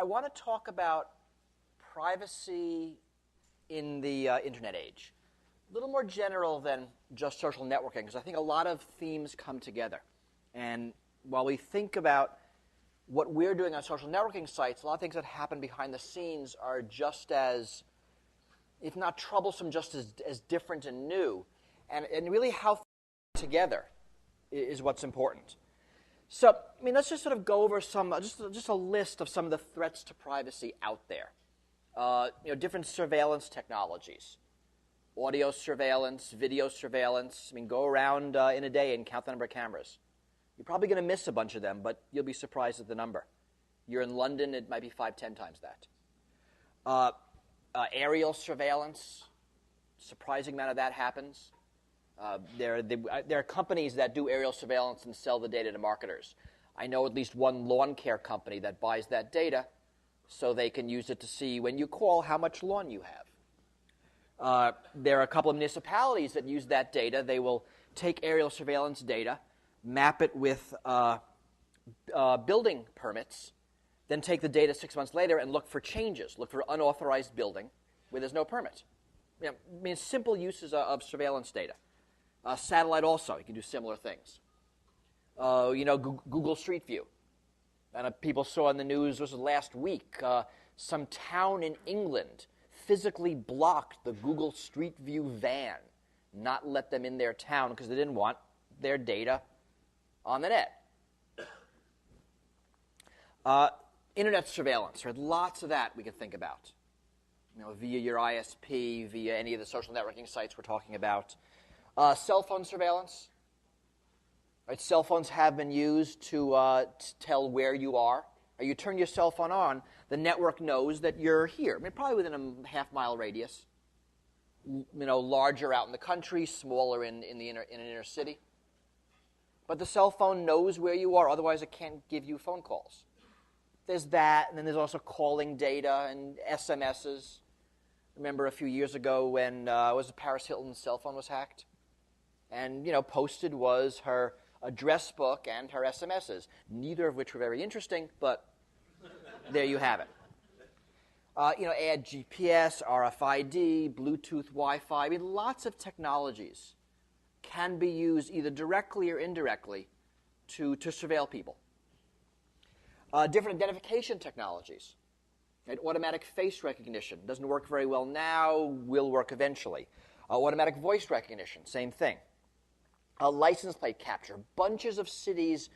I want to talk about privacy in the internet age. A little more general than just social networking, because I think a lot of themes come together. And while we think about what we're doing on social networking sites, a lot of things that happen behind the scenes are just as, if not troublesome, just as different and new. And really how things come together is what's important. So, I mean, let's just sort of go over some, just a list of some of the threats to privacy out there. Different surveillance technologies. Audio surveillance, video surveillance. I mean, go around in a day and count the number of cameras. You're probably going to miss a bunch of them, but you'll be surprised at the number. You're in London, it might be 5, 10 times that. Aerial surveillance, surprising amount of that happens. There are companies that do aerial surveillance and sell the data to marketers. I know at least one lawn care company that buys that data so they can use it to see when you call how much lawn you have. There are a couple of municipalities that use that data. They will take aerial surveillance data, map it with building permits, then take the data 6 months later and look for changes, look for unauthorized building where there's no permit. I mean, simple uses of surveillance data. Satellite also, you can do similar things. Google Street View. And people saw in the news, this was last week, some town in England physically blocked the Google Street View van, not let them in their town because they didn't want their data on the net. Internet surveillance, right? Lots of that we can think about. Via your ISP, via any of the social networking sites we're talking about. Cell phone surveillance. Right? Cell phones have been used to tell where you are. You turn your cell phone on, the network knows that you're here. I mean, probably within a half-mile radius. Larger out in the country, smaller in an inner city. But the cell phone knows where you are, otherwise it can't give you phone calls. There's that, and then there's also calling data and SMSs. Remember a few years ago when Paris Hilton's cell phone was hacked? And, posted was her address book and her SMSs, neither of which were very interesting, but there you have it. Add GPS, RFID, Bluetooth, Wi-Fi. I mean, lots of technologies can be used either directly or indirectly to surveil people. Different identification technologies. Right? Automatic face recognition. Doesn't work very well now, will work eventually. Automatic voice recognition, same thing. License plate capture. Bunches of cities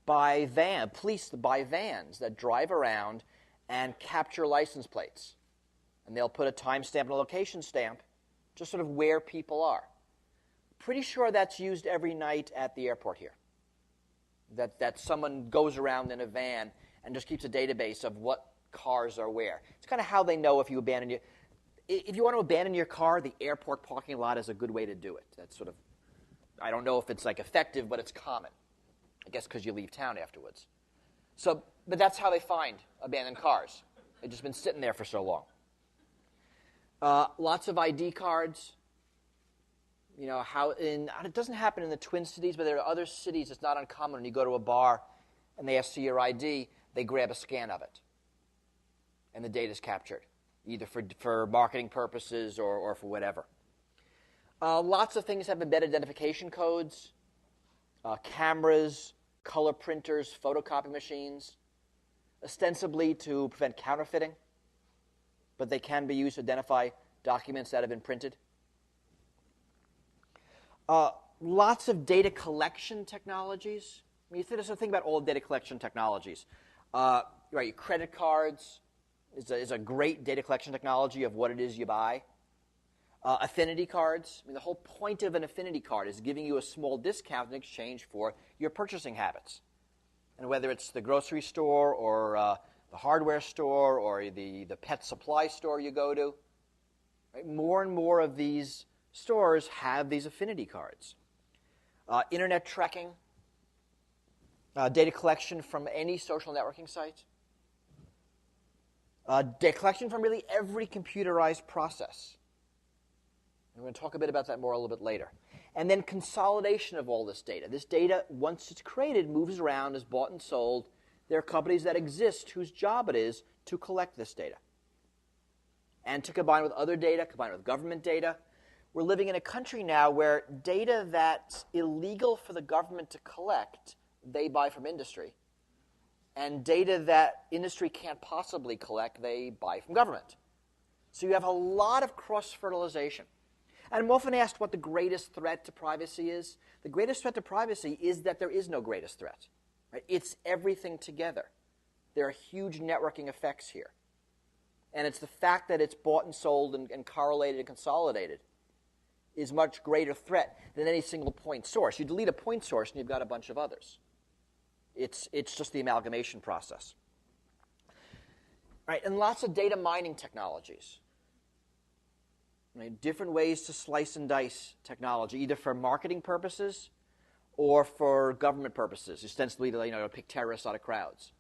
police buy vans that drive around and capture license plates. And they'll put a timestamp and a location stamp, just sort of where people are. Pretty sure that's used every night at the airport here. That someone goes around in a van and just keeps a database of what cars are where. It's kind of how they know if you abandon your... If you want to abandon your car, the airport parking lot is a good way to do it. That's sort of... I don't know if it's effective, but it's common. I guess because you leave town afterwards. But that's how they find abandoned cars. They've just been sitting there for so long. Lots of ID cards. It doesn't happen in the Twin Cities, but there are other cities it's not uncommon when you go to a bar and they ask for your ID, they grab a scan of it. And the data is captured, either for marketing purposes or for whatever. Lots of things have embedded identification codes, cameras, color printers, photocopy machines, ostensibly to prevent counterfeiting, but they can be used to identify documents that have been printed. Lots of data collection technologies. I mean, you think about all data collection technologies. Your credit cards is a great data collection technology of what it is you buy. Affinity cards. I mean, the whole point of an affinity card is giving you a small discount in exchange for your purchasing habits. And whether it's the grocery store or the hardware store or the pet supply store you go to, right? More and more of these stores have these affinity cards. Internet tracking, data collection from any social networking site, data collection from really every computerized process. And we're going to talk a bit about that more a little bit later. And then consolidation of all this data. This data, once it's created, moves around, is bought and sold. There are companies that exist whose job it is to collect this data and to combine with other data, combine with government data. We're living in a country now where data that's illegal for the government to collect, they buy from industry. And data that industry can't possibly collect, they buy from government. So you have a lot of cross-fertilization. And I'm often asked what the greatest threat to privacy is. The greatest threat to privacy is that there is no greatest threat. Right? It's everything together. There are huge networking effects here. And it's the fact that it's bought and sold and correlated and consolidated is much greater threat than any single point source. You delete a point source and you've got a bunch of others. It's just the amalgamation process. Right? And lots of data mining technologies. Right? Different ways to slice and dice technology, either for marketing purposes or for government purposes, ostensibly to pick terrorists out of crowds,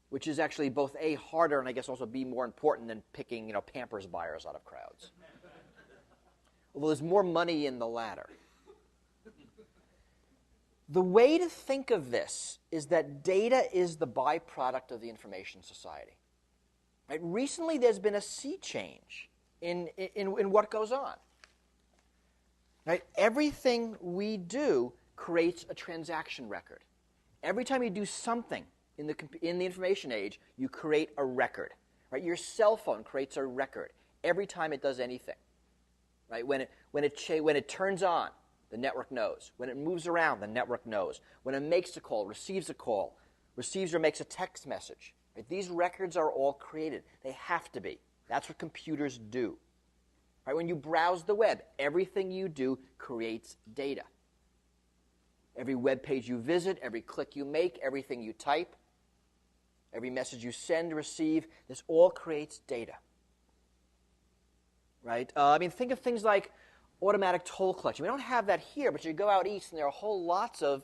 which is actually both A, harder, and I guess also B, more important than picking Pampers buyers out of crowds. Although there's more money in the latter. The way to think of this is that data is the byproduct of the information society. Right? Recently, there's been a sea change in what goes on. Right? Everything we do creates a transaction record. Every time you do something in the information age, you create a record. Right? Your cell phone creates a record every time it does anything. Right? When it turns on, the network knows. When it moves around, the network knows. When it makes a call, receives or makes a text message. Right? These records are all created. They have to be. That's what computers do. Right? When you browse the web, everything you do creates data. Every web page you visit, every click you make, everything you type, every message you send, receive, this all creates data. Right? Think of things like automatic toll collection. We don't have that here, but you go out east, and there are whole lots of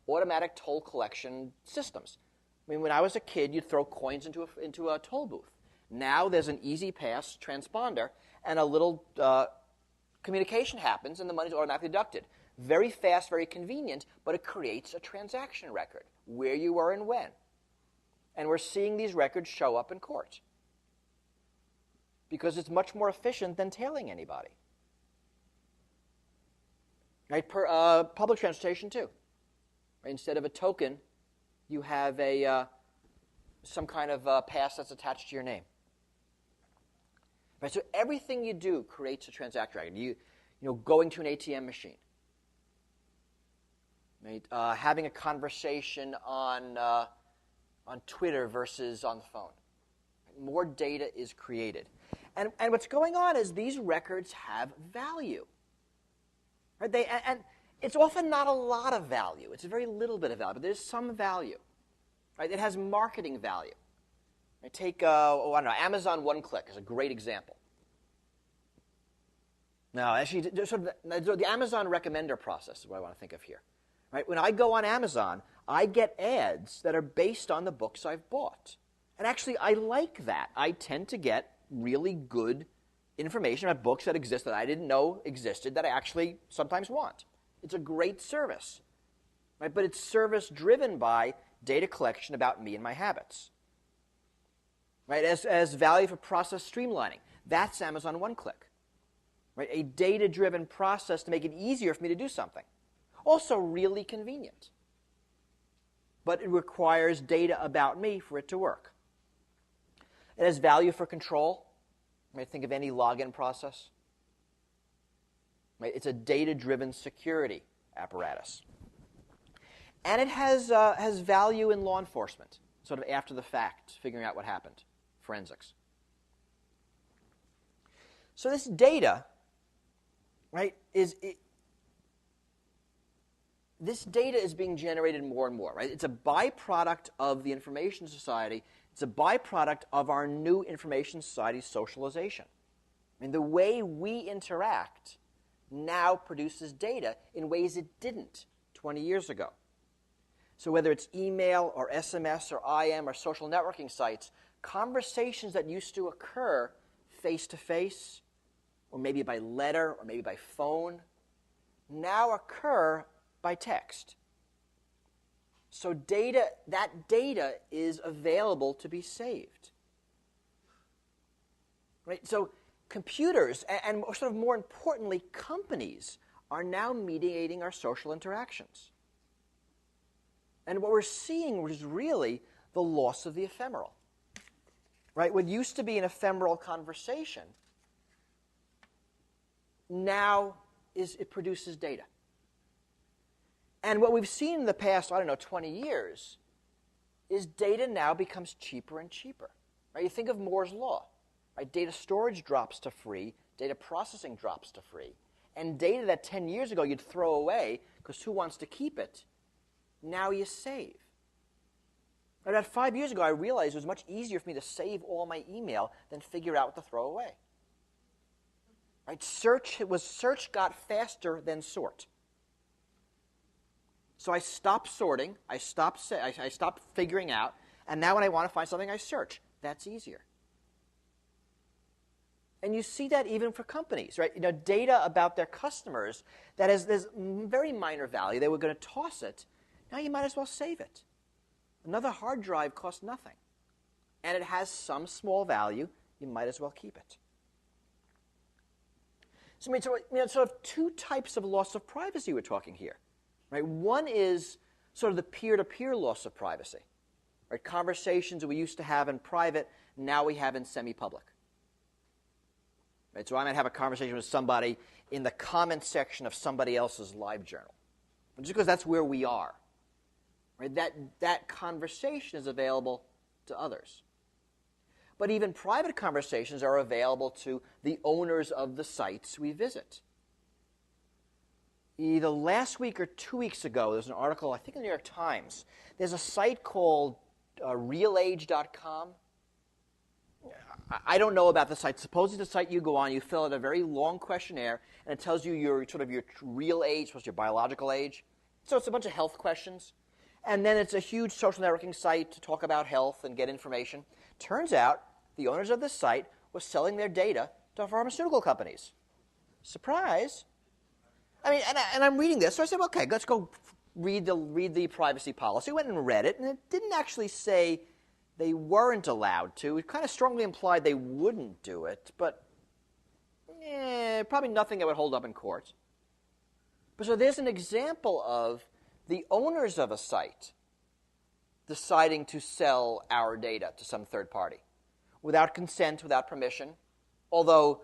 automatic toll collection systems. When I was a kid, you'd throw coins into a toll booth. Now there's an easy pass transponder, and a little communication happens, and the money's automatically deducted. Very fast, very convenient, but it creates a transaction record, where you were and when. And we're seeing these records show up in court because it's much more efficient than tailing anybody. Right? Public transportation, too. Right? Instead of a token, you have some kind of pass that's attached to your name. Right? So everything you do creates a transaction record. Going to an ATM machine. Right? Having a conversation on Twitter versus on the phone. More data is created. And what's going on is these records have value. Right? And it's often not a lot of value. It's a very little bit of value, but there's some value. Right? It has marketing value. Right? Take, Amazon One-Click is a great example. Now, actually, the Amazon recommender process is what I want to think of here. Right? When I go on Amazon, I get ads that are based on the books I've bought. And actually, I like that. I tend to get really good information about books that exist that I didn't know existed that I actually sometimes want. It's a great service. Right? But it's service driven by data collection about me and my habits. Right? As value for process streamlining, that's Amazon One-Click. Right? A data-driven process to make it easier for me to do something. Also really convenient. But it requires data about me for it to work. It has value for control. Right? Think of any login process. Right? It's a data-driven security apparatus. And it has value in law enforcement, sort of after the fact, figuring out what happened, forensics. So this data, right, this data is being generated more and more, right? It's a byproduct of the information society. It's a byproduct of our new information society socialization. The way we interact now produces data in ways it didn't 20 years ago. So whether it's email or SMS or IM or social networking sites, conversations that used to occur face-to-face or maybe by letter or maybe by phone now occur by text. So that data is available to be saved. Right? So computers, and sort of more importantly, companies, are now mediating our social interactions. And what we're seeing is really the loss of the ephemeral. Right? What used to be an ephemeral conversation now it produces data. And what we've seen in the past, 20 years, is data now becomes cheaper and cheaper. Right? You think of Moore's law. Right? Data storage drops to free, data processing drops to free. And data that 10 years ago you'd throw away because who wants to keep it, now you save. About 5 years ago, I realized it was much easier for me to save all my email than figure out what to throw away. Right? Search got faster than sort. So I stopped sorting, I stopped figuring out, and now when I want to find something, I search. That's easier. And you see that even for companies, right? Data about their customers that has this very minor value. They were going to toss it. Now you might as well save it. Another hard drive costs nothing. And it has some small value. You might as well keep it. So, sort of two types of loss of privacy we're talking here. Right? One is sort of the peer-to-peer loss of privacy. Right? Conversations that we used to have in private, now we have in semi-public. Right? So I might have a conversation with somebody in the comments section of somebody else's live journal. Just because that's where we are. Right? That conversation is available to others. But even private conversations are available to the owners of the sites we visit. Either last week or 2 weeks ago, there's an article, I think in the New York Times. There's a site called realage.com. I don't know about the site. Supposedly the site you go on, you fill out a very long questionnaire, and it tells you your real age, what's your biological age. So it's a bunch of health questions. And then it's a huge social networking site to talk about health and get information. Turns out the owners of this site were selling their data to pharmaceutical companies. Surprise. I mean, and I'm reading this, so I said, well, okay, let's go read the privacy policy. I went and read it, and it didn't actually say they weren't allowed to. It kind of strongly implied they wouldn't do it, but probably nothing that would hold up in court. But so there's an example of the owners of a site deciding to sell our data to some third party without consent, without permission, although,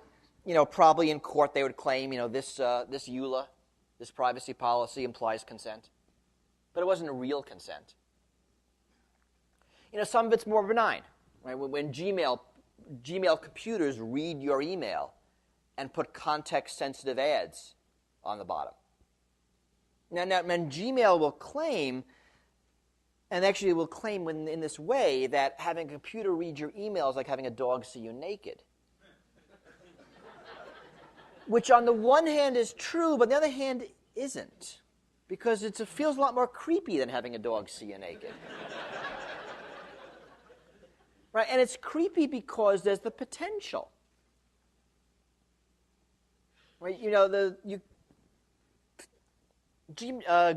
probably in court they would claim, this EULA, this privacy policy implies consent. But it wasn't a real consent. Some of it's more benign. Right? When Gmail computers read your email and put context-sensitive ads on the bottom. Now, Gmail will claim, and actually it will claim in this way, that having a computer read your email is like having a dog see you naked. Which on the one hand is true, but on the other hand isn't. Because it feels a lot more creepy than having a dog see you naked. Right? And it's creepy because there's the potential. Right?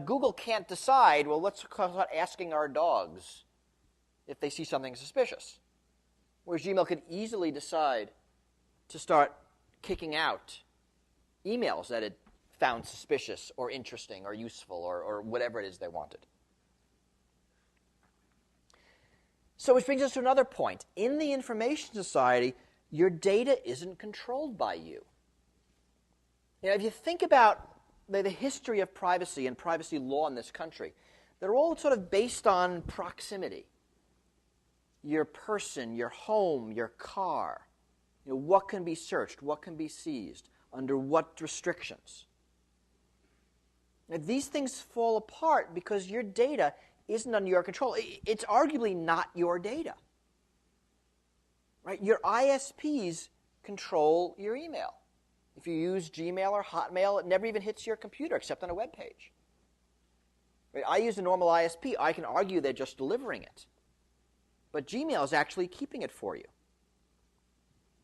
Google can't decide, well, let's start asking our dogs if they see something suspicious. Whereas Gmail could easily decide to start kicking out emails that it found suspicious or interesting or useful or whatever it is they wanted. So which brings us to another point. In the information society, your data isn't controlled by you. If you think about the history of privacy and privacy law in this country, they're all sort of based on proximity. Your person, your home, your car. What can be searched, what can be seized, under what restrictions. Now, these things fall apart because your data isn't under your control. It's arguably not your data. Right? Your ISPs control your email. If you use Gmail or Hotmail, it never even hits your computer except on a web page. Right? I use a normal ISP. I can argue they're just delivering it. But Gmail is actually keeping it for you.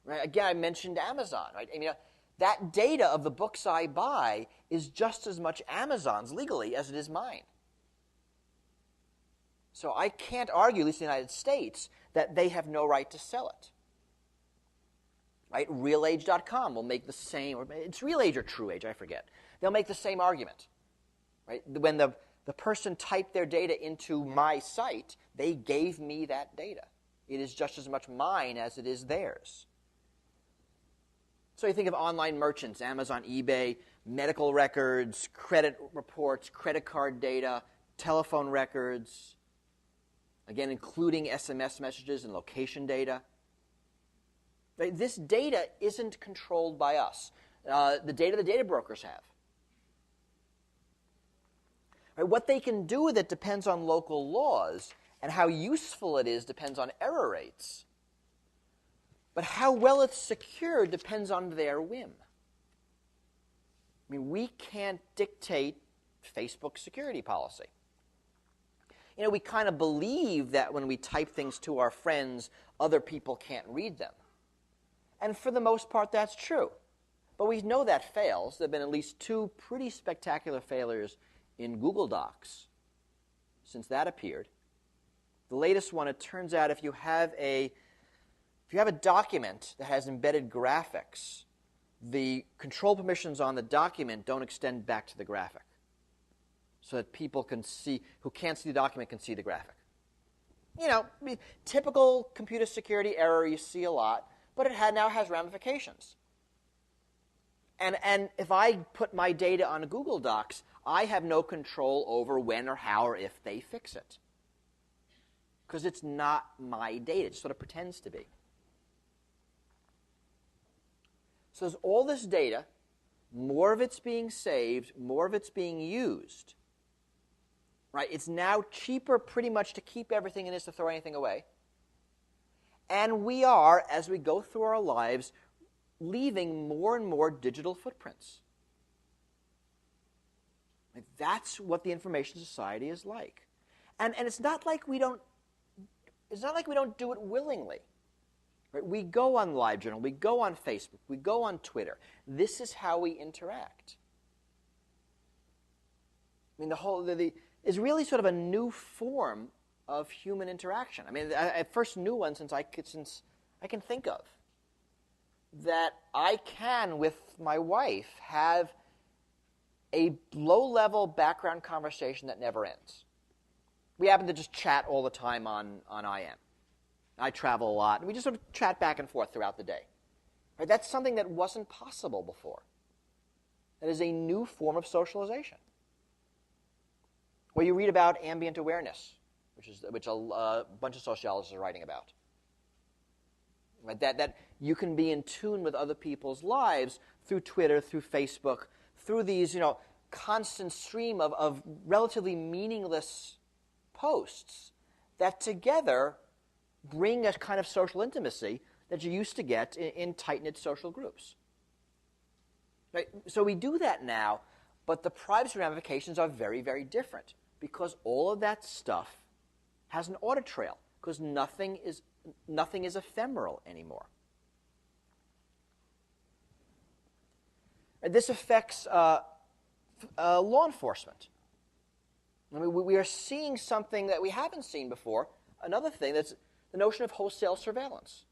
Right? Again, I mentioned Amazon. Right? That data of the books I buy is just as much Amazon's legally as it is mine. So I can't argue, at least in the United States, that they have no right to sell it. Right? RealAge.com will make the same, or it's RealAge or TrueAge, I forget. They'll make the same argument. Right? When the person typed their data into my site, they gave me that data. It is just as much mine as it is theirs. So you think of online merchants, Amazon, eBay, medical records, credit reports, credit card data, telephone records, again, including SMS messages and location data. Right? This data isn't controlled by us. The data brokers have. Right? What they can do with it depends on local laws, and how useful it is depends on error rates. But how well it's secured depends on their whim. I mean, we can't dictate Facebook's security policy. You know, we kind of believe that when we type things to our friends, other people can't read them. And for the most part, that's true. But we know that fails. There have been at least 2 pretty spectacular failures in Google Docs since that appeared. The latest one, it turns out if you have a document that has embedded graphics, the control permissions on the document don't extend back to the graphic, so that people can see, who can't see the document, can see the graphic. You know, typical computer security error you see a lot, but it now has ramifications. And if I put my data on Google Docs, I have no control over when or how or if they fix it, because it's not my data. It sort of pretends to be. So there's all this data, more of it's being saved, more of it's being used. Right? It's now cheaper pretty much to keep everything than it is to throw anything away. And we are, as we go through our lives, leaving more and more digital footprints. That's what the information society is like. And it's not like we don't do it willingly. Right? We go on LiveJournal, we go on Facebook, we go on Twitter. This is how we interact. I mean, is really sort of a new form of human interaction. I mean, I first knew one since I can think of. That I can, with my wife, have a low-level background conversation that never ends. We happen to just chat all the time on IM. I travel a lot, and we just sort of chat back and forth throughout the day. Right? That's something that wasn't possible before. That is a new form of socialization. Well, you read about ambient awareness, which a bunch of sociologists are writing about. Right? That you can be in tune with other people's lives through Twitter, through Facebook, through these constant stream of relatively meaningless posts that together bring a kind of social intimacy that you used to get in tight-knit social groups. Right? So we do that now, but the privacy ramifications are very, very different because all of that stuff has an audit trail because nothing is ephemeral anymore. And this affects law enforcement. I mean, we are seeing something that we haven't seen before. Another thing that's the notion of wholesale surveillance.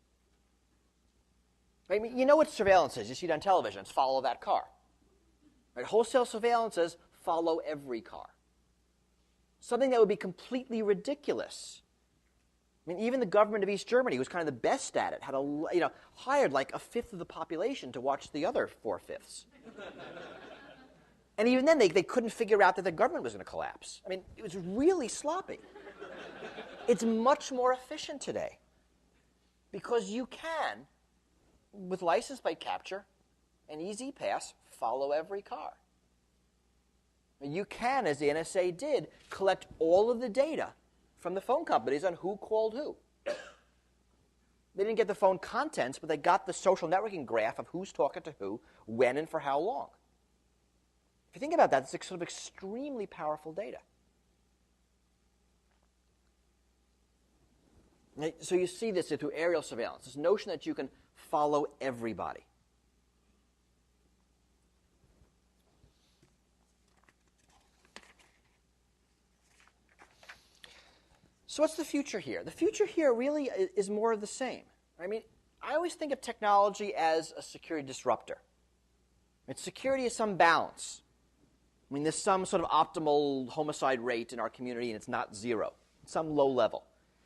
I mean, you know what surveillance is. You see it on television. It's follow that car. Right? Wholesale surveillance is follow every car. Something that would be completely ridiculous. I mean, even the government of East Germany, who was kind of the best at it, had hired like 1/5 of the population to watch the other 4/5. And even then, they couldn't figure out that the government was going to collapse. I mean, it was really sloppy. It's much more efficient today because you can, with license plate capture and Easy Pass, follow every car. You can, as the NSA did, collect all of the data from the phone companies on who called who. They didn't get the phone contents, but they got the social networking graph of who's talking to who, when, and for how long. If you think about that, it's sort of extremely powerful data. So you see this through aerial surveillance, this notion that you can follow everybody. So what's the future here? The future here really is more of the same. I mean, I always think of technology as a security disruptor. Security is some balance. I mean, there's some sort of optimal homicide rate in our community, and it's not zero. It's some low level.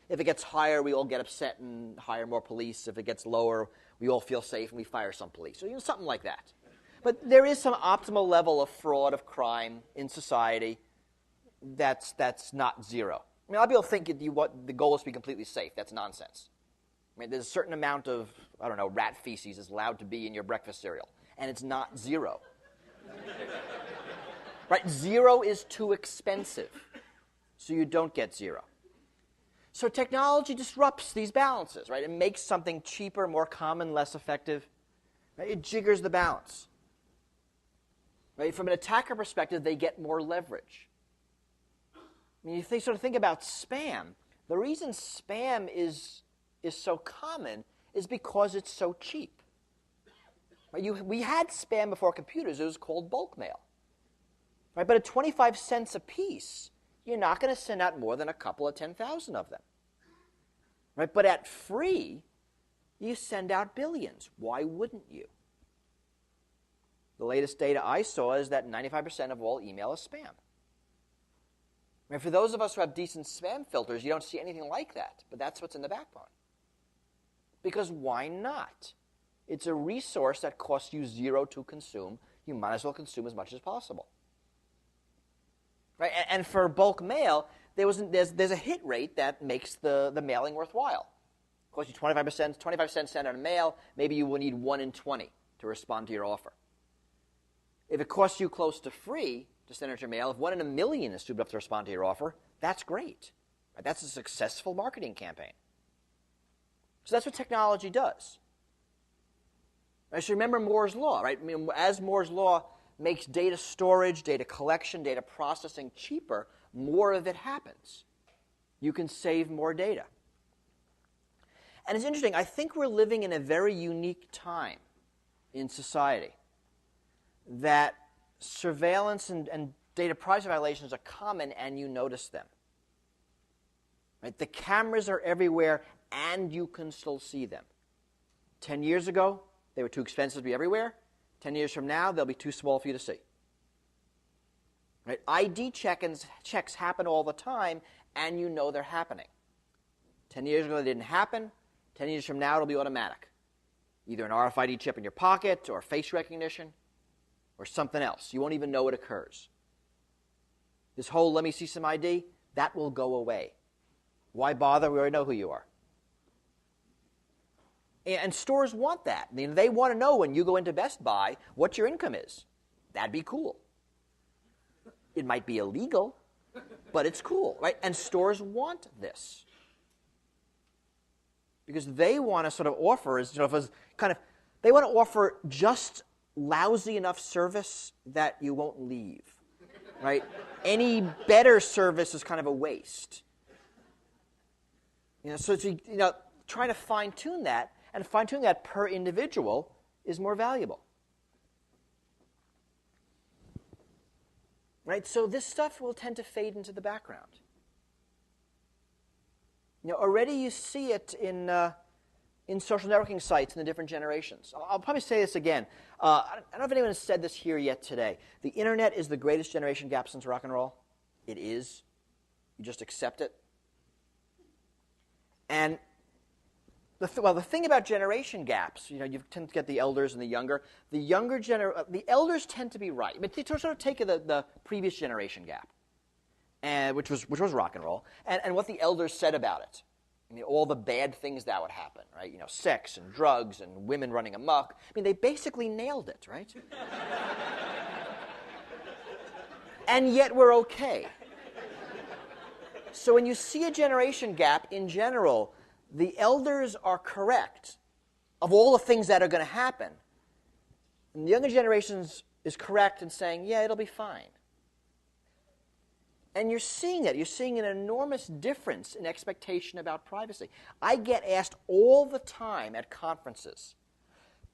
If it gets higher, we all get upset and hire more police. If it gets lower, we all feel safe and we fire some police. So, something like that. But there is some optimal level of fraud, of crime in society that's not zero. I mean, a lot of people think the goal is to be completely safe. That's nonsense. I mean, there's a certain amount of, rat feces is allowed to be in your breakfast cereal, and it's not zero. Right? Zero is too expensive, so you don't get zero. So technology disrupts these balances, right? It makes something cheaper, more common, less effective. Right? It jiggers the balance. Right? From an attacker perspective, they get more leverage. I mean, if they sort of think about spam, the reason spam is so common is because it's so cheap. Right? We had spam before computers. It was called bulk mail. Right? But at 25 cents a piece, you're not going to send out more than a couple of 10,000 of them. Right? But at free, you send out billions. Why wouldn't you? The latest data I saw is that 95% of all email is spam. I mean, for those of us who have decent spam filters, you don't see anything like that. But that's what's in the backbone. Because why not? It's a resource that costs you zero to consume. You might as well consume as much as possible. Right? And for bulk mail, there's a hit rate that makes the mailing worthwhile. It costs you 25 cents sent out a mail. Maybe you will need 1 in 20 to respond to your offer. If it costs you close to free to send out your mail, if 1 in a million is stupid enough to respond to your offer, that's great. Right? That's a successful marketing campaign. So that's what technology does. Right? So remember Moore's Law, right? I mean, as Moore's Law makes data storage, data collection, data processing cheaper, more of it happens. You can save more data. And it's interesting, I think we're living in a very unique time in society that surveillance and data privacy violations are common and you notice them. Right? The cameras are everywhere and you can still see them. 10 years ago, they were too expensive to be everywhere. 10 years from now, they'll be too small for you to see. Right? ID checks happen all the time, and you know they're happening. 10 years ago, they didn't happen. 10 years from now, it'll be automatic. Either an RFID chip in your pocket, or face recognition, or something else. You won't even know it occurs. This whole let me see some ID, that will go away. Why bother? We already know who you are. And stores want that. I mean, they want to know when you go into Best Buy what your income is. That'd be cool. It might be illegal, but it's cool, right? And stores want this because they want to sort of offer, they want to offer just lousy enough service that you won't leave, right? Any better service is kind of a waste. So it's, trying to fine-tune that. And fine-tuning that per individual is more valuable. Right? So this stuff will tend to fade into the background. Already you see it in social networking sites in the different generations. I'll probably say this again. I don't know if anyone has said this here yet today. The internet is the greatest generation gap since rock and roll. It is. You just accept it. And the thing about generation gaps, you tend to get the elders and the younger. The elders tend to be right. But they sort of take the previous generation gap, which was rock and roll, and what the elders said about it. I mean, all the bad things that would happen, right? Sex and drugs and women running amok. I mean, they basically nailed it, right? And yet we're okay. So when you see a generation gap in general, the elders are correct of all the things that are going to happen. And the younger generations is correct in saying, yeah, it'll be fine. And you're seeing that. You're seeing an enormous difference in expectation about privacy. I get asked all the time at conferences.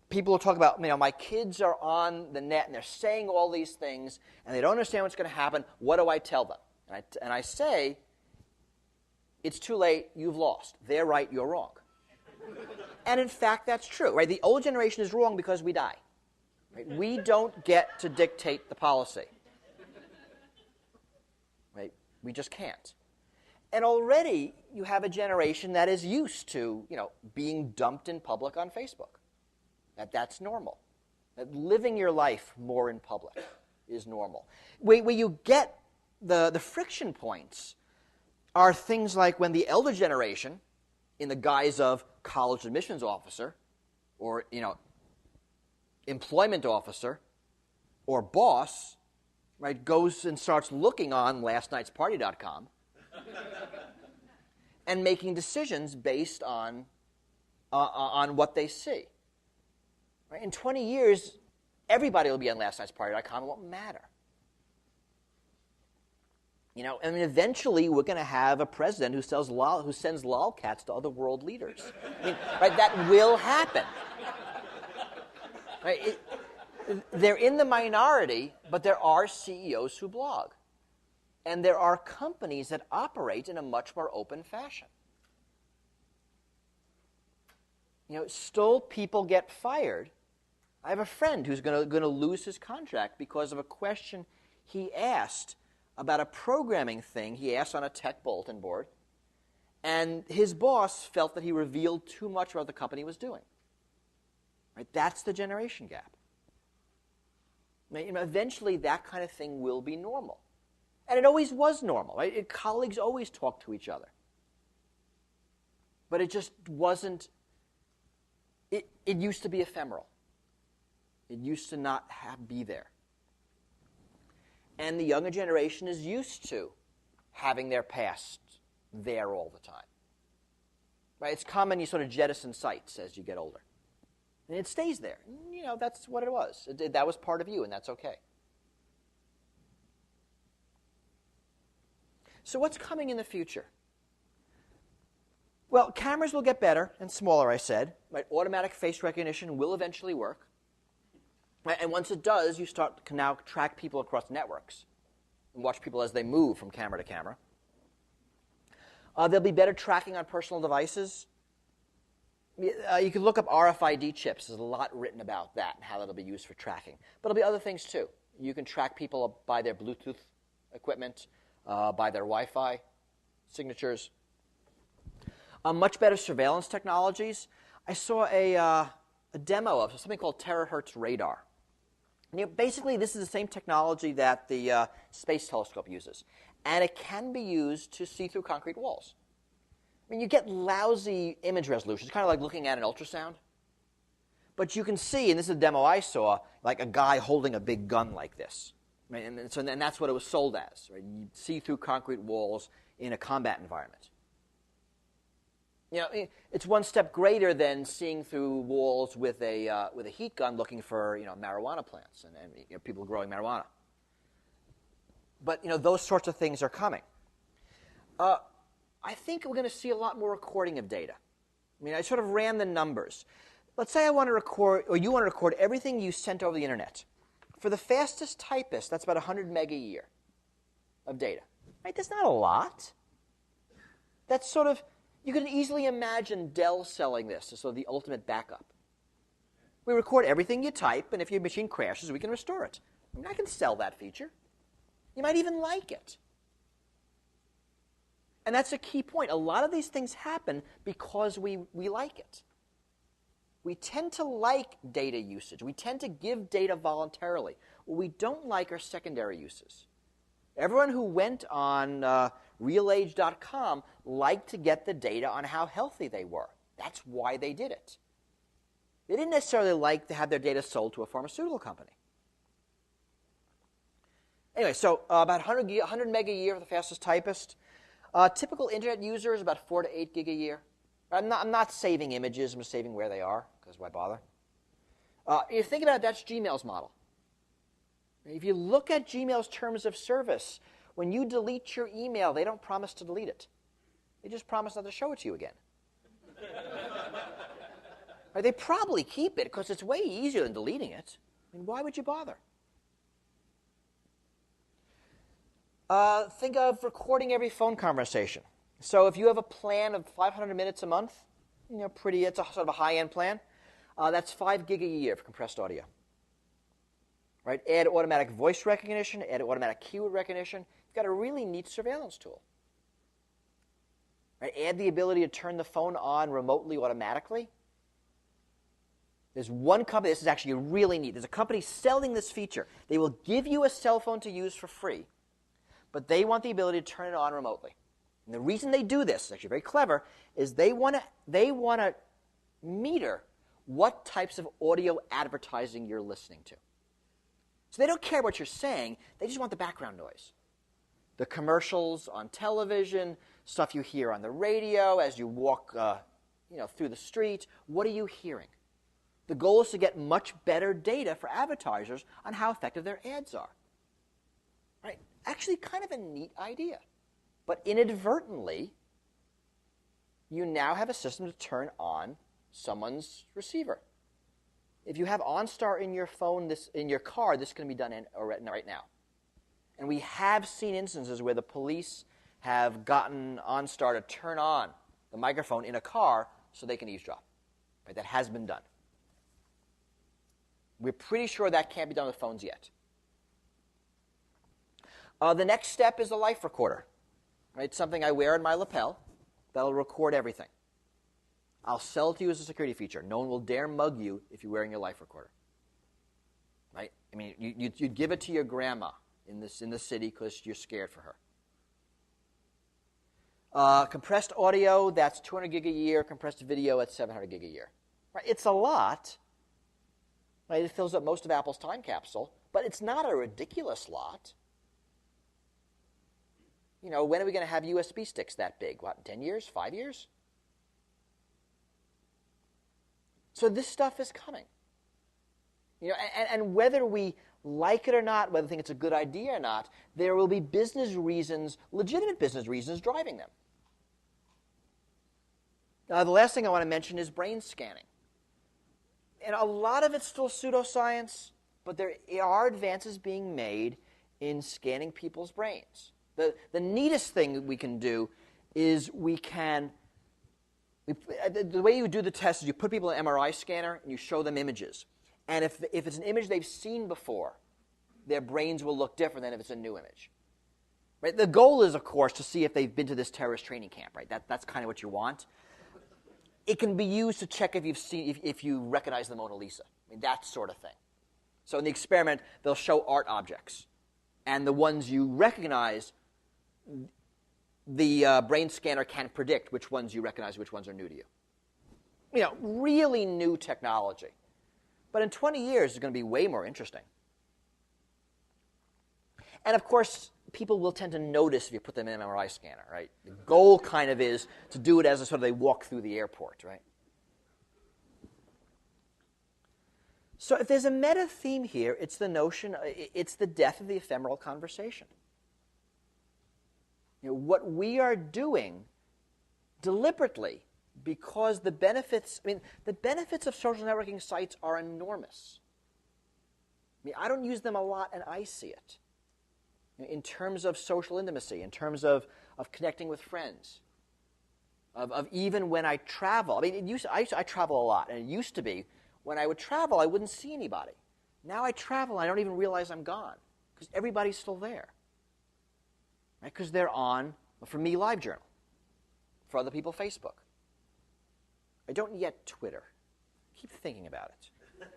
People will talk about, my kids are on the net and they're saying all these things and they don't understand what's going to happen. What do I tell them? And I say, it's too late, you've lost. They're right, you're wrong. And in fact, that's true, right? The old generation is wrong because we die. Right? We don't get to dictate the policy. Right? We just can't. And already you have a generation that is used to, being dumped in public on Facebook. That's normal. That living your life more in public is normal. Where you get the friction points are things like when the elder generation, in the guise of college admissions officer or, employment officer or boss, right, goes and starts looking on lastnightsparty.com and making decisions based on what they see. Right? In 20 years, everybody will be on lastnightsparty.com. It won't matter. Eventually we're going to have a president who sends lolcats to other world leaders. Right? That will happen. Right? They're in the minority, but there are CEOs who blog. And there are companies that operate in a much more open fashion. Still people get fired. I have a friend who's going to lose his contract because of a question he asked about a programming thing he asked on a tech bulletin board, and his boss felt that he revealed too much about what the company was doing. Right? That's the generation gap. Eventually, that kind of thing will be normal. And it always was normal. Right? Colleagues always talked to each other. But it just wasn't, it used to be ephemeral. It used to not be there. And the younger generation is used to having their past there all the time. Right? It's common you sort of jettison sites as you get older. And it stays there. That's what it was. That was part of you, and that's okay. So what's coming in the future? Well, cameras will get better and smaller, I said. Right? Automatic face recognition will eventually work. And once it does, you can now track people across networks and watch people as they move from camera to camera. There'll be better tracking on personal devices. You can look up RFID chips. There's a lot written about that and how that'll be used for tracking. But there'll be other things, too. You can track people by their Bluetooth equipment, by their Wi-Fi signatures. Much better surveillance technologies. I saw a demo of something called terahertz radar. Basically, this is the same technology that the Space Telescope uses. And it can be used to see through concrete walls. You get lousy image resolution. It's kind of like looking at an ultrasound. But you can see, and this is a demo I saw, like a guy holding a big gun like this. Right? And that's what it was sold as. Right? You see through concrete walls in a combat environment. It's one step greater than seeing through walls with a heat gun looking for marijuana plants and people growing marijuana. But those sorts of things are coming. I think we're going to see a lot more recording of data. I sort of ran the numbers. Let's say I want to record, or you want to record everything you sent over the internet. For the fastest typist, that's about 100 meg a year of data. Right? That's not a lot. That's sort of. You can easily imagine Dell selling this as sort of the ultimate backup. We record everything you type, and if your machine crashes, we can restore it. I can sell that feature. You might even like it. And that's a key point. A lot of these things happen because we like it. We tend to like data usage. We tend to give data voluntarily. What we don't like are secondary uses. Everyone who went on realage.com liked to get the data on how healthy they were. That's why they did it. They didn't necessarily like to have their data sold to a pharmaceutical company. Anyway, so about 100 meg a year for the fastest typist. Typical internet user is about 4 to 8 gig a year. I'm not saving images. I'm just saving where they are, because why bother? If you think about it, that's Gmail's model. If you look at Gmail's terms of service, when you delete your email, they don't promise to delete it. They just promise not to show it to you again. Right? They probably keep it because it's way easier than deleting it. Why would you bother? Think of recording every phone conversation. So if you have a plan of 500 minutes a month, it's a sort of a high-end plan, that's 5 gig a year for compressed audio. Right? Add automatic voice recognition, add automatic keyword recognition. You've got a really neat surveillance tool. Right? Add the ability to turn the phone on remotely automatically. There's one company, this is actually really neat. There's a company selling this feature. They will give you a cell phone to use for free, but they want the ability to turn it on remotely. And the reason they do this, actually very clever, is they want to meter what types of audio advertising you're listening to. So they don't care what you're saying, they just want the background noise. The commercials on television, stuff you hear on the radio as you walk through the street. What are you hearing? The goal is to get much better data for advertisers on how effective their ads are. Right? Actually, kind of a neat idea. But inadvertently, you now have a system to turn on someone's receiver. If you have OnStar in your phone, in your car, this can be done right now. And we have seen instances where the police have gotten OnStar to turn on the microphone in a car so they can eavesdrop. Right? That has been done. We're pretty sure that can't be done with phones yet. The next step is a life recorder. Right? It's something I wear in my lapel that'll record everything. I'll sell it to you as a security feature. No one will dare mug you if you're wearing your life recorder. Right? I mean, you'd give it to your grandma in the city because you're scared for her. Compressed audio, that's 200 gig a year. Compressed video, that's 700 gig a year. Right? It's a lot. Right? It fills up most of Apple's time capsule, but it's not a ridiculous lot. When are we going to have USB sticks that big? What, 10 years? 5 years? So this stuff is coming. And whether we like it or not, whether we think it's a good idea or not, there will be business reasons, legitimate business reasons, driving them. The last thing I want to mention is brain scanning. And a lot of it's still pseudoscience, but there are advances being made in scanning people's brains. The neatest thing we can do is the way you do the test is you put people in an MRI scanner and you show them images. And if it's an image they've seen before, their brains will look different than if it's a new image. Right? The goal is, of course, to see if they've been to this terrorist training camp. Right? That's kind of what you want. It can be used to check if you recognize the Mona Lisa. I mean, that sort of thing. So in the experiment, they'll show art objects. And the ones you recognize, the brain scanner can predict which ones you recognize, which ones are new to you. Really new technology. But in 20 years, it's going to be way more interesting. And of course, people will tend to notice if you put them in an MRI scanner, right? The goal kind of is to do it as they walk through the airport, right? So if there's a meta theme here, it's the notion, it's the death of the ephemeral conversation. What we are doing deliberately, because the benefits of social networking sites are enormous. I don't use them a lot, and I see it. In terms of social intimacy, in terms of connecting with friends, of even when I travel. I travel a lot, and it used to be when I would travel, I wouldn't see anybody. Now I travel, and I don't even realize I'm gone because everybody's still there. Right? Because they're on, for me, LiveJournal. For other people, Facebook. I don't yet Twitter. Keep thinking about it.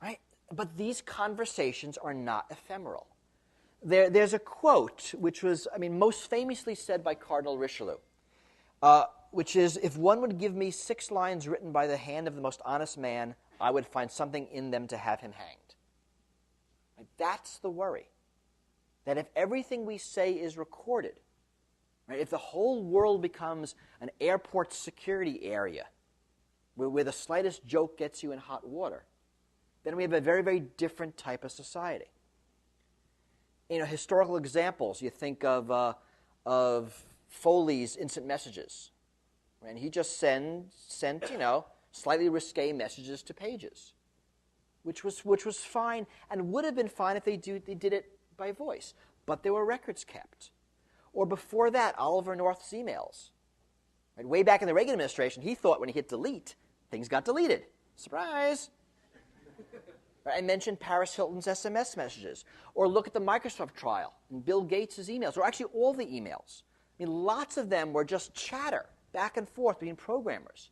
Right? But these conversations are not ephemeral. There's a quote, which was, most famously said by Cardinal Richelieu, which is, if one would give me 6 lines written by the hand of the most honest man, I would find something in them to have him hanged. Right? That's the worry. That if everything we say is recorded, right, if the whole world becomes an airport security area where the slightest joke gets you in hot water, then we have a very, very different type of society. Historical examples, you think of Foley's instant messages. And he just sent slightly risque messages to pages, which was fine and would have been fine if they did it by voice. But there were records kept. Or before that, Oliver North's emails. Right? Way back in the Reagan administration, he thought when he hit delete, things got deleted. Surprise! Right? I mentioned Paris Hilton's SMS messages. Or look at the Microsoft trial and Bill Gates' emails, or actually all the emails. I mean, lots of them were just chatter back and forth between programmers.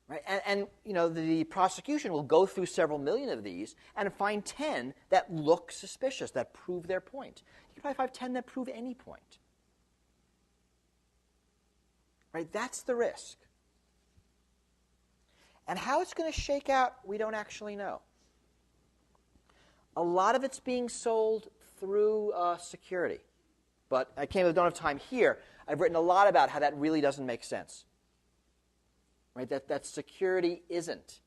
Right? And the prosecution will go through several million of these and find 10 that look suspicious, that prove their point. You can probably find 10 that prove any point. Right? That's the risk. And how it's going to shake out, we don't actually know. A lot of it's being sold through security. But I don't have time here. I've written a lot about how that really doesn't make sense. Right? That security isn't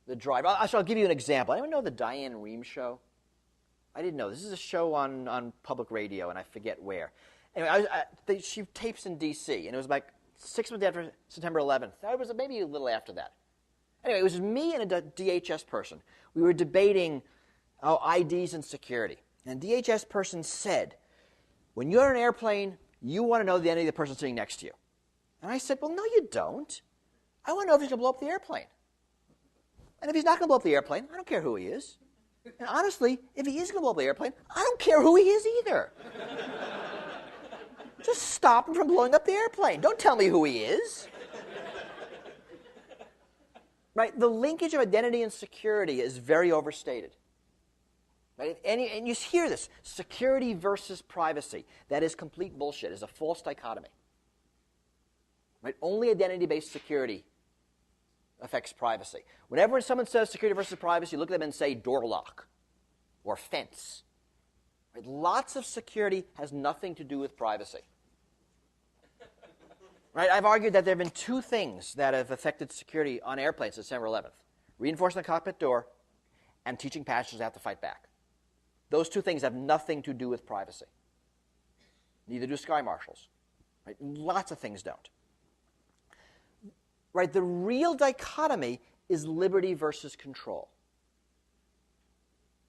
the driver. I'll give you an example. Anyone know the Diane Rehm show? I didn't know. This is a show on public radio, and I forget where. Anyway, she tapes in D.C., and it was like 6 months after September 11th. It was maybe a little after that. Anyway, it was me and a DHS person. We were debating IDs and security. And a DHS person said, when you're in an airplane, you want to know the identity of the person sitting next to you. And I said, well, no, you don't. I want to know if he's going to blow up the airplane. And if he's not going to blow up the airplane, I don't care who he is. And honestly, if he is going to blow up the airplane, I don't care who he is either. Just stop him from blowing up the airplane. Don't tell me who he is. Right? The linkage of identity and security is very overstated. Right? And you hear this, security versus privacy. That is complete bullshit. It's a false dichotomy. Right? Only identity-based security affects privacy. Whenever someone says security versus privacy, you look at them and say door lock or fence. Right? Lots of security has nothing to do with privacy. Right? I've argued that there have been two things that have affected security on airplanes since December 11th. Reinforcing the cockpit door and teaching passengers how to fight back. Those two things have nothing to do with privacy. Neither do sky marshals. Right? Lots of things don't. Right? The real dichotomy is liberty versus control.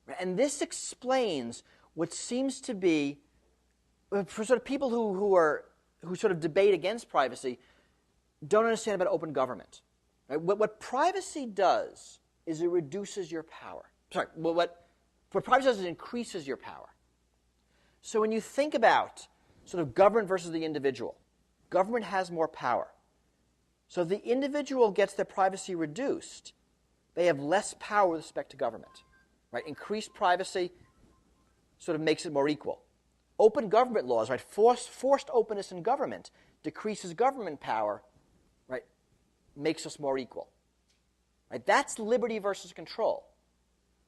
Right? And this explains what seems to be, for sort of people who sort of debate against privacy, don't understand about open government. Right? What privacy does is it reduces your power. Sorry, what privacy does is it increases your power. So when you think about sort of government versus the individual, government has more power. So if the individual gets their privacy reduced, they have less power with respect to government. Right? Increased privacy sort of makes it more equal. Open government laws, right? Forced openness in government decreases government power, right? Makes us more equal. Right? That's liberty versus control.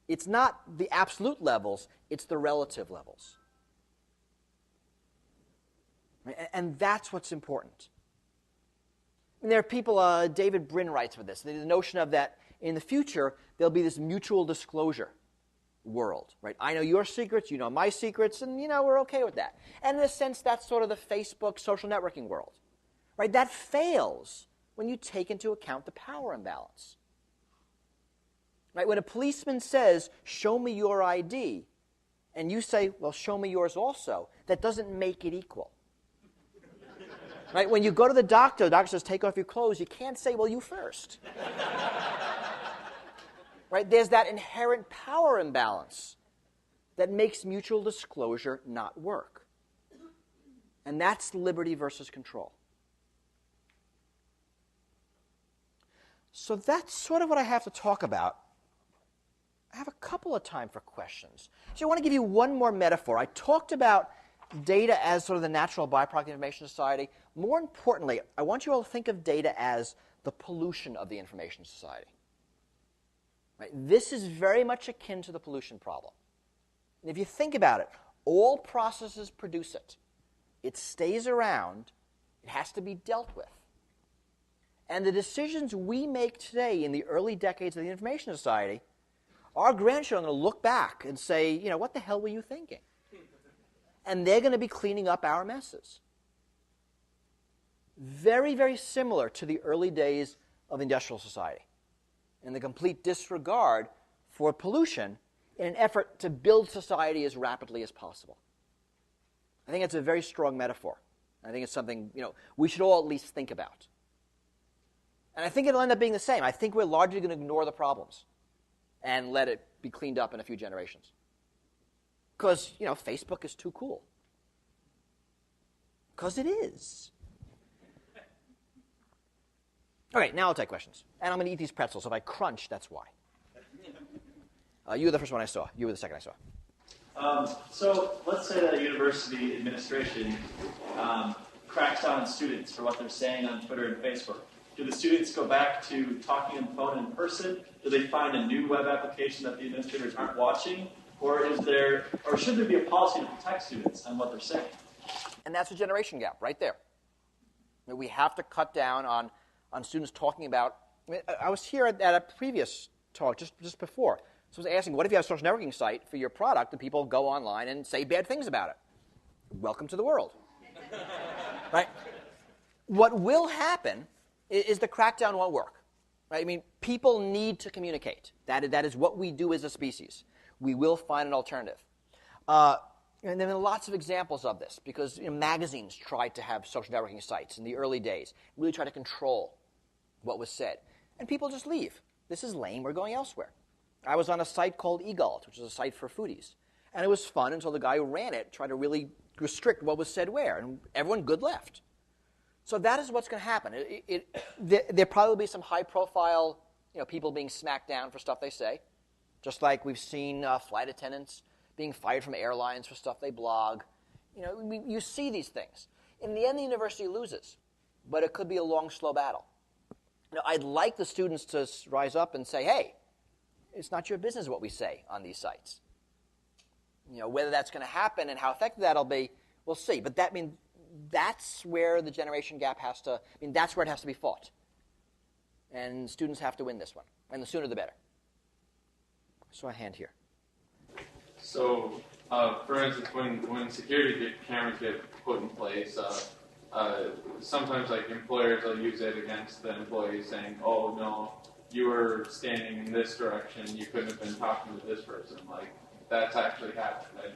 It's not the absolute levels, it's the relative levels. Right? And that's what's important. And there are people, David Brin writes for this, the notion of that in the future, there'll be this mutual disclosure world, right? I know your secrets, you know my secrets, and, we're okay with that. And in a sense, that's sort of the Facebook social networking world, right? That fails when you take into account the power imbalance. Right? When a policeman says, show me your ID, and you say, well, show me yours also, that doesn't make it equal. Right? When you go to the doctor says, take off your clothes, you can't say, well, you first. Right? There's that inherent power imbalance that makes mutual disclosure not work. And that's liberty versus control. So that's sort of what I have to talk about. I have a couple of time for questions. So I want to give you one more metaphor. I talked about data as sort of the natural byproduct of the information society. More importantly, I want you all to think of data as the pollution of the information society. Right? This is very much akin to the pollution problem. And if you think about it, all processes produce it. It stays around. It has to be dealt with. And the decisions we make today in the early decades of the information society, our grandchildren are going to look back and say, what the hell were you thinking? And they're going to be cleaning up our messes. Very, very similar to the early days of industrial society and the complete disregard for pollution in an effort to build society as rapidly as possible. I think it's a very strong metaphor. I think it's something, we should all at least think about. And I think it'll end up being the same. I think we're largely going to ignore the problems and let it be cleaned up in a few generations. Because, Facebook is too cool. Because it is. Okay, now I'll take questions. And I'm going to eat these pretzels. If I crunch, that's why. You were the first one I saw. You were the second I saw. So let's say that a university administration cracks down on students for what they're saying on Twitter and Facebook. Do the students go back to talking on the phone in person? Do they find a new web application that the administrators aren't watching? Or should there be a policy to protect students on what they're saying? And that's a generation gap right there. We have to cut down on students talking about. I was here at a previous talk just before. So I was asking, what if you have a social networking site for your product and people go online and say bad things about it? Welcome to the world. Right? What will happen is the crackdown won't work. Right? I mean, people need to communicate. That is what we do as a species. We will find an alternative. And there are lots of examples of this because magazines tried to have social networking sites in the early days, really try to control what was said. And people just leave. This is lame. We're going elsewhere. I was on a site called eGalt, which is a site for foodies. And it was fun until the guy who ran it tried to really restrict what was said where. And everyone good left. So that is what's going to happen. There'll probably be some high-profile people being smacked down for stuff they say, just like we've seen flight attendants being fired from airlines for stuff they blog. You see these things. In the end, the university loses, but it could be a long, slow battle. I'd like the students to rise up and say, hey, it's not your business what we say on these sites. Whether that's going to happen and how effective that'll be, we'll see. But that's where the generation gap that's where it has to be fought. And students have to win this one. And the sooner the better. I saw a hand here. So, for instance, when security cameras get put in place, sometimes employers will use it against the employees saying, oh, no, you were standing in this direction, you couldn't have been talking to this person. That's actually happened.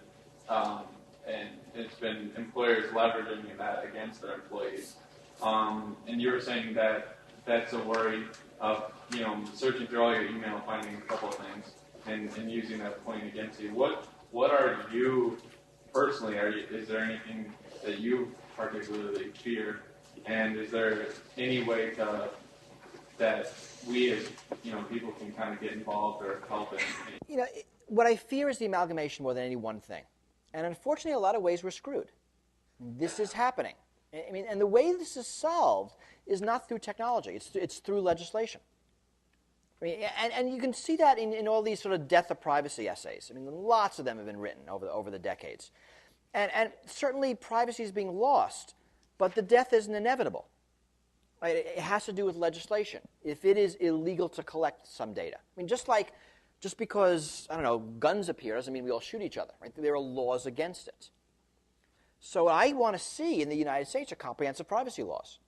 And it's been employers leveraging that against their employees. And you were saying that that's a worry of, searching through all your email, finding a couple of things, and using that point against you. What are you personally? Is there anything that you particularly fear? And is there any way that we as people can kind of get involved or help in? What I fear is the amalgamation more than any one thing. And unfortunately, in a lot of ways, we're screwed. This is happening. And the way this is solved is not through technology. It's through legislation. And you can see that in all these sort of death of privacy essays. Lots of them have been written over the decades. And certainly privacy is being lost, but the death isn't inevitable. Right? It has to do with legislation. If it is illegal to collect some data. Just because, guns appear doesn't mean we all shoot each other. Right? There are laws against it. So what I want to see in the United States are comprehensive privacy laws.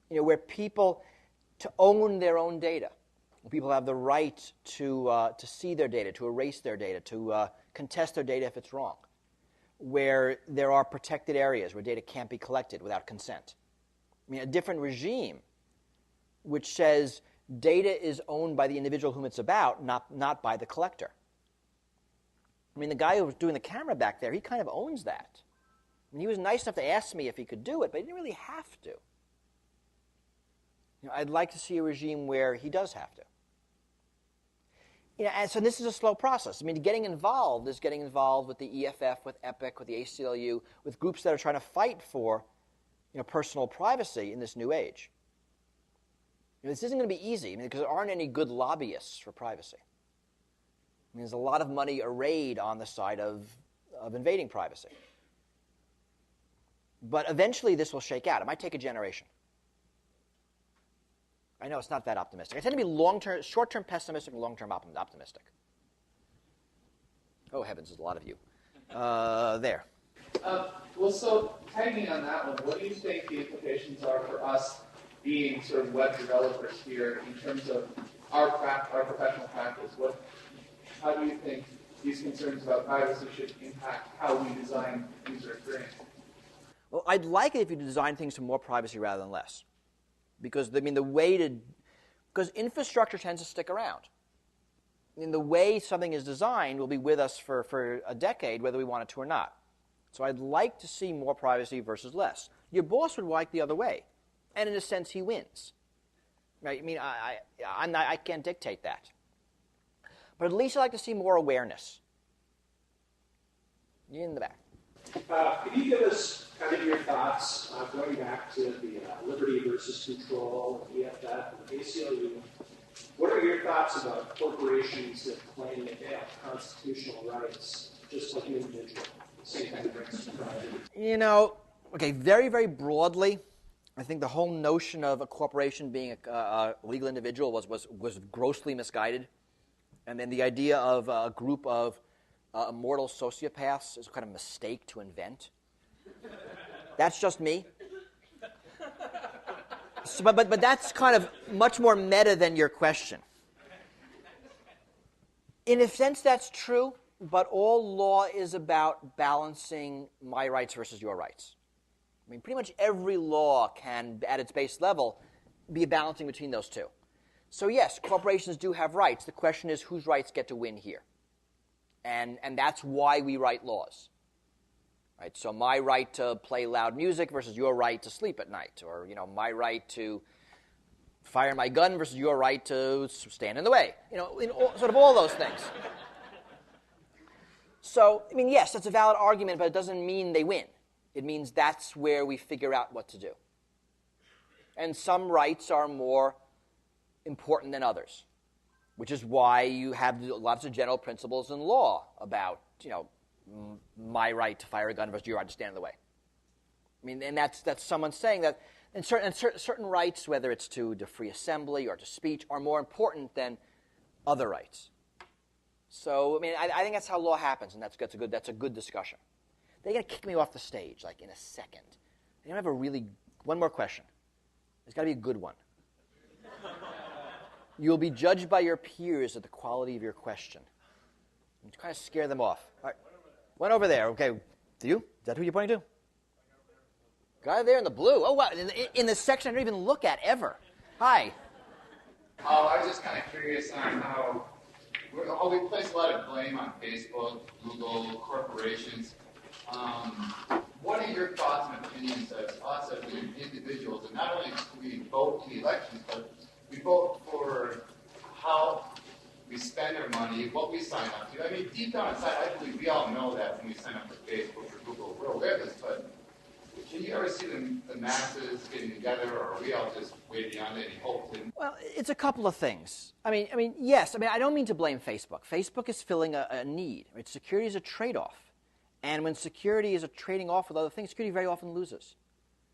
Where people to own their own data. People have the right to see their data, to erase their data, to contest their data if it's wrong. Where there are protected areas where data can't be collected without consent. A different regime which says data is owned by the individual whom it's about, not by the collector. The guy who was doing the camera back there, he kind of owns that. He was nice enough to ask me if he could do it, but he didn't really have to. I'd like to see a regime where he does have to. And so this is a slow process. Getting involved is getting involved with the EFF, with EPIC, with the ACLU, with groups that are trying to fight for personal privacy in this new age. This isn't going to be easy because there aren't any good lobbyists for privacy. There's a lot of money arrayed on the side of invading privacy. But eventually this will shake out. It might take a generation. I know it's not that optimistic. I tend to be short-term pessimistic and long-term optimistic. Oh, heavens, there's a lot of you. There. So tagging on that one, what do you think the implications are for us being sort of web developers here in terms of our professional practice? How do you think these concerns about privacy should impact how we design user experience? Well, I'd like it if you design things for more privacy rather than less. Because, because infrastructure tends to stick around. The way something is designed will be with us for a decade, whether we want it to or not. So I'd like to see more privacy versus less. Your boss would like the other way. And in a sense, he wins. Right? I can't dictate that. But at least I'd like to see more awareness. You're in the back. Can you give us kind of your thoughts going back to the liberty versus control, EFF, and ACLU? What are your thoughts about corporations that claim that they have constitutional rights, just like an individual? Same kind of rights to privacy. Very, very broadly, I think the whole notion of a corporation being a legal individual was grossly misguided. And then the idea of a group of immortal sociopaths is a kind of mistake to invent. That's just me. So, but that's kind of much more meta than your question. In a sense, that's true, but all law is about balancing my rights versus your rights. Pretty much every law can, at its base level, be a balancing between those two. So yes, corporations do have rights. The question is whose rights get to win here. And that's why we write laws. Right? So my right to play loud music versus your right to sleep at night. Or my right to fire my gun versus your right to stand in the way. Sort of all those things. So, yes, that's a valid argument, but it doesn't mean they win. It means that's where we figure out what to do. And some rights are more important than others, which is why you have lots of general principles in law about, my right to fire a gun versus your right to stand in the way. And that's someone saying that and certain rights, whether it's to free assembly or to speech, are more important than other rights. So, I think that's how law happens, and that's a good discussion. They're going to kick me off the stage, in a second. They don't have one more question. It's got to be a good one. You'll be judged by your peers at the quality of your question. And kind of scare them off. All right. One over there. Okay. Do you? Is that who you're pointing to? Guy there in the blue. Oh, wow. In the section I don't even look at ever. Hi. I was just kind of curious on how we place a lot of blame on Facebook, Google, corporations. What are your thoughts and opinions as us as individuals? And not only do we vote in elections, but we vote for how we spend our money, what we sign up to. Deep down inside, I believe we all know that when we sign up for Facebook or Google, we're aware of this, but can you ever see the masses getting together, or are we all just way beyond any hope? Well, it's a couple of things. Yes. I don't mean to blame Facebook. Facebook is filling a need. Right? Security is a trade-off. And when security is a trading off with other things, security very often loses.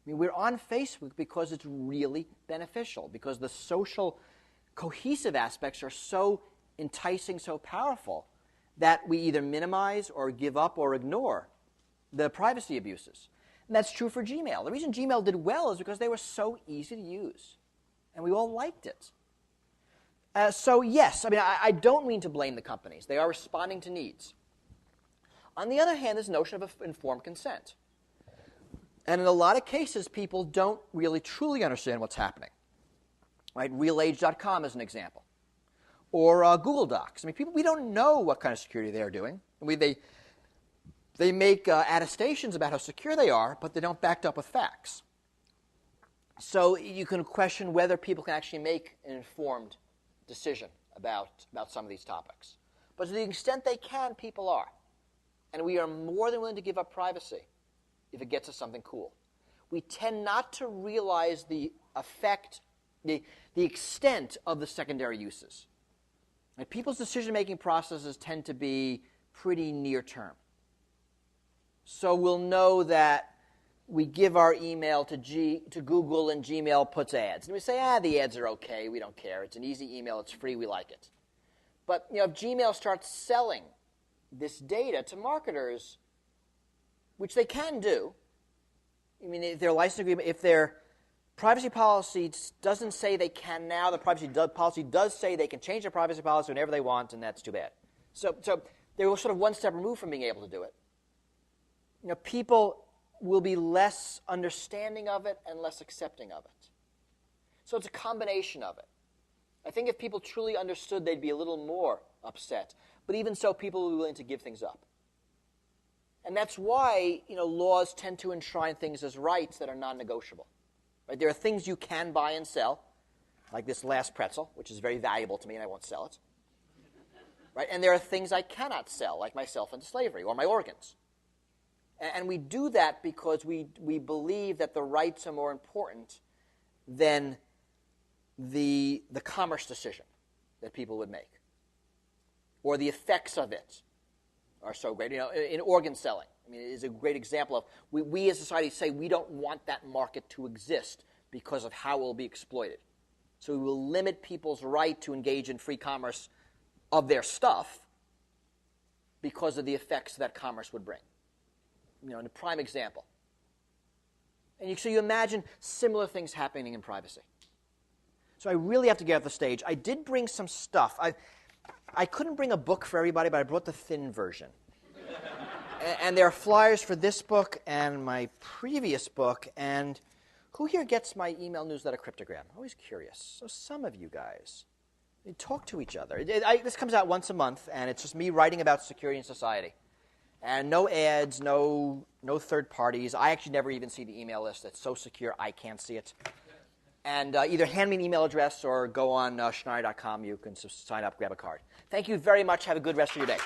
We're on Facebook because it's really beneficial, because the social cohesive aspects are so enticing, so powerful, that we either minimize or give up or ignore the privacy abuses. And that's true for Gmail. The reason Gmail did well is because they were so easy to use, and we all liked it. So yes, I don't mean to blame the companies. They are responding to needs. On the other hand, there's a notion of informed consent. And in a lot of cases, people don't really truly understand what's happening. Right? RealAge.com is an example. Or Google Docs. People, we don't know what kind of security they are doing. They make attestations about how secure they are, but they don't back it up with facts. So you can question whether people can actually make an informed decision about some of these topics. But to the extent they can, people are. And we are more than willing to give up privacy if it gets us something cool. We tend not to realize the effect, the extent of the secondary uses. And people's decision-making processes tend to be pretty near-term. So we'll know that we give our email to Google and Gmail puts ads. And we say, the ads are okay, we don't care. It's an easy email, it's free, we like it. But if Gmail starts selling this data to marketers, which they can do, if their license agreement, if their privacy policy doesn't say they can now, the privacy policy does say they can change their privacy policy whenever they want, and that's too bad. So they were sort of one step removed from being able to do it. People will be less understanding of it and less accepting of it. So it's a combination of it. I think if people truly understood, they'd be a little more upset. But even so, people will be willing to give things up. And that's why, laws tend to enshrine things as rights that are non-negotiable. Right? There are things you can buy and sell, like this last pretzel, which is very valuable to me, and I won't sell it. Right? And there are things I cannot sell, like myself into slavery or my organs. And we do that because we believe that the rights are more important than the commerce decision that people would make, or the effects of it are so great. In organ selling, it is a great example of we as a society say we don't want that market to exist because of how it will be exploited. So we will limit people's right to engage in free commerce of their stuff because of the effects that commerce would bring. In a prime example. And so you imagine similar things happening in privacy. So I really have to get off the stage. I did bring some stuff. I couldn't bring a book for everybody, but I brought the thin version. And there are flyers for this book and my previous book. And who here gets my email newsletter cryptogram? I'm always curious. So some of you guys. You talk to each other. This comes out once a month, and it's just me writing about security and society. And no ads, no third parties. I actually never even see the email list. It's so secure, I can't see it. And either hand me an email address or go on Schneier.com. You can sign up, grab a card. Thank you very much. Have a good rest of your day.